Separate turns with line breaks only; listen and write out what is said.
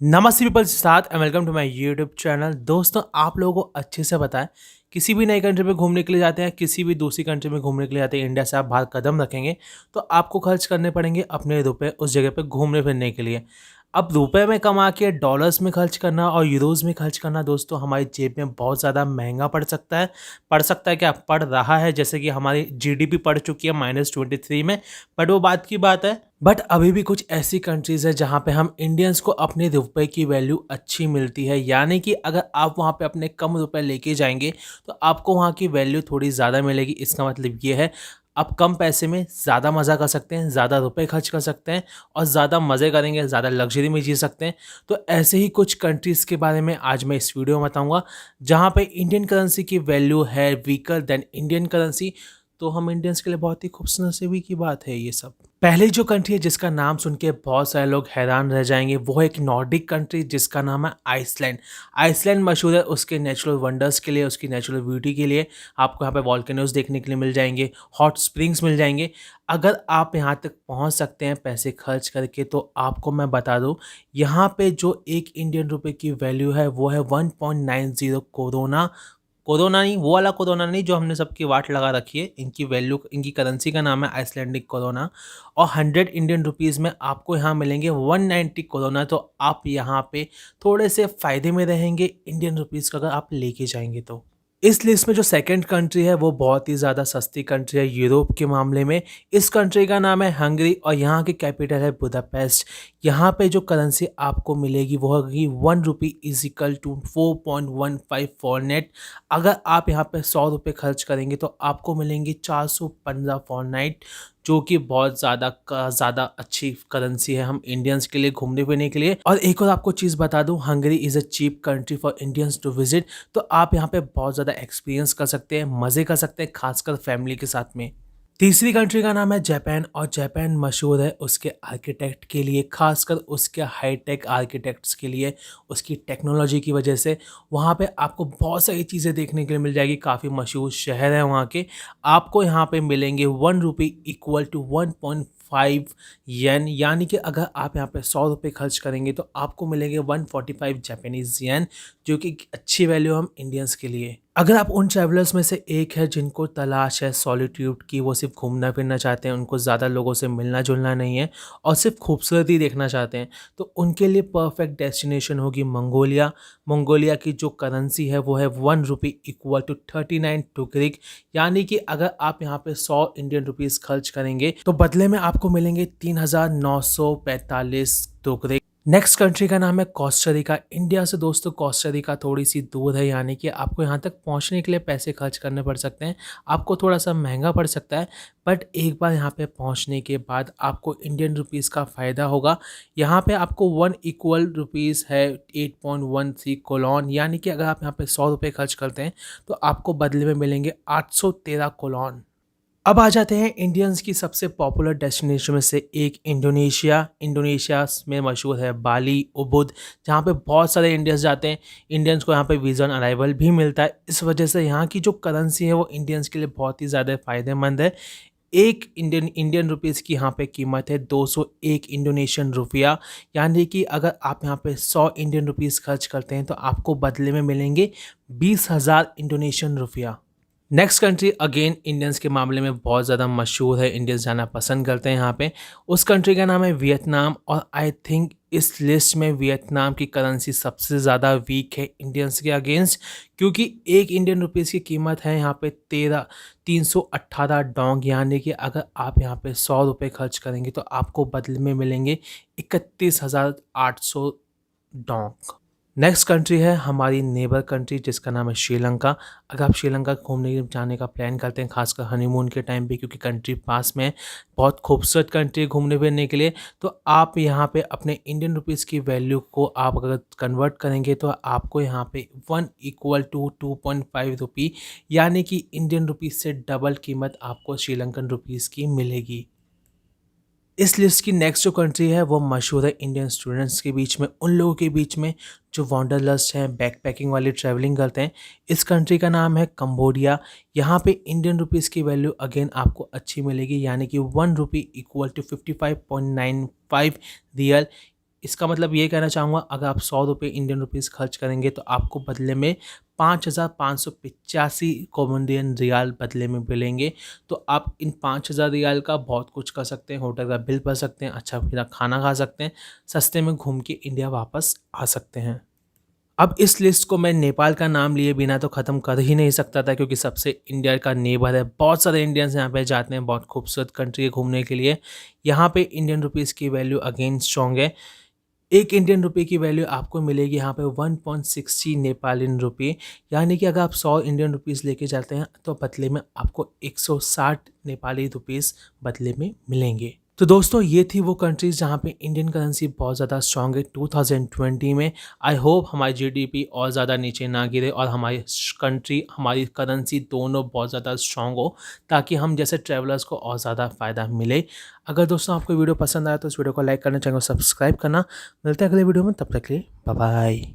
नमस्ते पीपल साथ and welcome to my YouTube channel. दोस्तों, आप लोगों को अच्छे से पता है, किसी भी नई कंट्री में घूमने के लिए जाते हैं, किसी भी दूसरी कंट्री में घूमने के लिए जाते हैं, इंडिया से आप बाहर कदम रखेंगे तो आपको खर्च करने पड़ेंगे अपने रुपए उस जगह पे घूमने फिरने के लिए। अब रुपए में कमा के डॉलर्स में खर्च करना और यूरोज़ में खर्च करना दोस्तों हमारी जेब में बहुत ज़्यादा महंगा पड़ सकता है क्या पड़ रहा है। जैसे कि हमारी जीडीपी पड़ चुकी है -23 में, बट वो बात की बात है। बट अभी भी कुछ ऐसी कंट्रीज़ है जहाँ पे हम इंडियंस को अपने रुपए की वैल्यू अच्छी मिलती है, यानी कि अगर आप वहाँ पे अपने कम रुपए लेके जाएंगे तो आपको वहाँ की वैल्यू थोड़ी ज़्यादा मिलेगी। इसका मतलब ये है, आप कम पैसे में ज़्यादा मज़ा कर सकते हैं, ज़्यादा रुपए खर्च कर सकते हैं और ज़्यादा मज़े करेंगे, ज़्यादा लग्जरी में जी सकते हैं। तो ऐसे ही कुछ कंट्रीज़ के बारे में आज मैं इस वीडियो में बताऊंगा जहाँ पे इंडियन करेंसी की वैल्यू है वीकर देन इंडियन करेंसी। तो हम इंडियंस के लिए बहुत ही खुश नसीबी की बात है ये सब। पहली जो कंट्री है जिसका नाम सुन के बहुत सारे लोग हैरान रह जाएंगे, वो है एक नॉर्डिक कंट्री जिसका नाम है आइसलैंड। आइसलैंड मशहूर है उसके नेचुरल वंडर्स के लिए, उसकी नेचुरल ब्यूटी के लिए। आपको यहाँ पे वॉल्केनोज देखने के लिए मिल जाएंगे, हॉट स्प्रिंग्स मिल जाएंगे। अगर आप यहाँ तक पहुँच सकते हैं पैसे खर्च करके तो आपको मैं बता दूँ, यहाँ पे जो एक इंडियन रुपए की वैल्यू है वो है 1.90 कोरोना। कोरोना नहीं, वो वाला कोरोना नहीं जो हमने सबकी वाट लगा रखी है। इनकी वैल्यू, इनकी करेंसी का नाम है आइसलैंडिक कोरोना। और 100 इंडियन रुपीज़ में आपको यहाँ मिलेंगे 190 कोरोना। तो आप यहाँ पे थोड़े से फ़ायदे में रहेंगे इंडियन रुपीज़ का अगर आप लेके जाएंगे तो। इस लिस्ट में जो सेकंड कंट्री है वो बहुत ही ज़्यादा सस्ती कंट्री है यूरोप के मामले में। इस कंट्री का नाम है हंगरी और यहाँ की कैपिटल है बुदापेस्ट। यहाँ पे जो करेंसी आपको मिलेगी वो होगी 1 रुपी इज इक्वल टू 4.15 फॉरनेट। अगर आप यहाँ पे 100 रुपये खर्च करेंगे तो आपको मिलेंगे 415 फॉरनेट, जो कि बहुत ज़्यादा अच्छी करेंसी है हम इंडियंस के लिए घूमने फिरने के लिए। और एक और आपको चीज़ बता दूं, Hungary is a cheap country for Indians to visit. तो आप यहाँ पे बहुत ज़्यादा एक्सपीरियंस कर सकते हैं, मज़े कर सकते हैं, खासकर फैमिली के साथ में। तीसरी कंट्री का नाम है जापान और जापान मशहूर है उसके आर्किटेक्ट के लिए, खासकर उसके हाईटेक आर्किटेक्ट्स के लिए, उसकी टेक्नोलॉजी की वजह से। वहाँ पे आपको बहुत सारी चीज़ें देखने के लिए मिल जाएगी, काफ़ी मशहूर शहर है वहाँ के। आपको यहाँ पे मिलेंगे 1 रुपी इक्वल टू 1.5 येन, यानी कि अगर आप यहाँ पे 100 रुपये खर्च करेंगे तो आपको मिलेंगे 145 जापानीज येन, जो कि अच्छी वैल्यू हम इंडियंस के लिए। अगर आप उन ट्रैवलर्स में से एक है जिनको तलाश है सॉलिट्यूड की, वो सिर्फ घूमना फिरना चाहते हैं, उनको ज़्यादा लोगों से मिलना जुलना नहीं है और सिर्फ खूबसूरती देखना चाहते हैं, तो उनके लिए परफेक्ट डेस्टिनेशन होगी मंगोलिया। मंगोलिया की जो करेंसी है वो है 1 रुपी इक्वल टू 39 टुकरिक, यानी कि अगर आप यहाँ पे 100 इंडियन रुपीज़ खर्च करेंगे तो बदले में आपको मिलेंगे 3945 टुकरिक। नेक्स्ट कंट्री का नाम है कोस्टारिका। इंडिया से दोस्तों कोस्टारिका थोड़ी सी दूर है, यानी कि आपको यहाँ तक पहुँचने के लिए पैसे खर्च करने पड़ सकते हैं, आपको थोड़ा सा महंगा पड़ सकता है। बट एक बार यहाँ पे पहुँचने के बाद आपको इंडियन रुपीज़ का फ़ायदा होगा। यहाँ पे आपको 1 इक्वल रुपीज़ है 8.13 कोलॉन, यानी कि अगर आप यहाँ पे 100 रुपये खर्च करते हैं तो आपको बदले में मिलेंगे 813 कोलॉन। अब आ जाते हैं इंडियंस की सबसे पॉपुलर डेस्टिनेशन में से एक, इंडोनेशिया। इंडोनेशिया में मशहूर है बाली, उबुद, जहाँ पे बहुत सारे इंडियंस जाते हैं। इंडियंस को यहाँ पे वीज़ा ऑन अराइवल भी मिलता है। इस वजह से यहाँ की जो करेंसी है वो इंडियंस के लिए बहुत ही ज़्यादा फ़ायदेमंद है। एक इंडियन रुपीज़ की यहाँ पे कीमत है 201 इंडोनेशियन रुपया, यानी कि अगर आप यहाँ पे 100 इंडियन रुपीज़ खर्च करते हैं तो आपको बदले में मिलेंगे 20,000 Indonesian rupiah. Next country again Indians के मामले में बहुत ज़्यादा मशहूर है, इंडियंस जाना पसंद करते हैं यहाँ पे। उस कंट्री का नाम है वियतनाम और आई थिंक इस लिस्ट में वियतनाम की करेंसी सबसे ज़्यादा वीक है इंडियंस के अगेंस्ट, क्योंकि एक इंडियन रुपीज़ की कीमत है यहाँ पे 318 डोंग, यानी कि अगर आप यहाँ पे 100 रुपये खर्च करेंगे तो आपको बदले में मिलेंगे 31,800 डोंग। नेक्स्ट कंट्री है हमारी नेबर कंट्री जिसका नाम है श्रीलंका। अगर आप श्रीलंका घूमने जाने का प्लान करते हैं, खासकर हनीमून के टाइम पे, क्योंकि कंट्री पास में है, बहुत खूबसूरत कंट्री है घूमने फिरने के लिए, तो आप यहाँ पे अपने इंडियन रुपीज़ की वैल्यू को आप अगर कन्वर्ट करेंगे तो आपको यहाँ पे 1 इक्वल टू 2.5 रुपी, यानी कि इंडियन रुपीज़ से डबल कीमत आपको श्रीलंकन रुपीज़ की मिलेगी। इस लिस्ट की नेक्स्ट जो कंट्री है वो मशहूर है इंडियन स्टूडेंट्स के बीच में, उन लोगों के बीच में जो वॉन्डरलस्ट हैं, बैकपैकिंग वाली ट्रैवलिंग करते हैं। इस कंट्री का नाम है कंबोडिया। यहाँ पे इंडियन रुपीज़ की वैल्यू अगेन आपको अच्छी मिलेगी, यानी कि 1 रुपी इक्वल टू 55.95 रियल। इसका मतलब ये कहना चाहूँगा, अगर आप 100 रुपये इंडियन रुपीज़ खर्च करेंगे तो आपको बदले में 5,585 कोलंबियन रियाल बदले में मिलेंगे। तो आप इन 5,000 रियाल का बहुत कुछ कर सकते हैं, होटल का बिल भर सकते हैं, अच्छा फिर खाना खा सकते हैं, सस्ते में घूम के इंडिया वापस आ सकते हैं। अब इस लिस्ट को मैं नेपाल का नाम लिए बिना तो ख़त्म कर ही नहीं सकता था, क्योंकि सबसे इंडिया का नेबर है। बहुत सारे इंडियंस यहाँ पे जाते हैं, बहुत खूबसूरत कंट्री है घूमने के लिए। यहाँ पे इंडियन रुपीज़ की वैल्यू अगेन स्ट्रॉन्ग है। एक इंडियन रुपये की वैल्यू आपको मिलेगी यहाँ पे 1.60 नेपालियन रुपये, यानी कि अगर आप 100 इंडियन रुपीज़ लेके जाते हैं तो बदले में आपको 160 नेपाली रुपीज़ बदले में मिलेंगे। तो दोस्तों ये थी वो कंट्रीज़ जहाँ पे इंडियन करेंसी बहुत ज़्यादा स्ट्रॉन्ग है 2020 में। आई होप हमारी जीडीपी और ज़्यादा नीचे ना गिरे और हमारी कंट्री, हमारी करेंसी दोनों बहुत ज़्यादा स्ट्रॉन्ग हो, ताकि हम जैसे ट्रैवलर्स को और ज़्यादा फ़ायदा मिले। अगर दोस्तों आपको वीडियो पसंद आया तो इस वीडियो को लाइक करना, चैनल को सब्सक्राइब करना। मिलते हैं अगले वीडियो में, तब तक के लिए बाय बाय।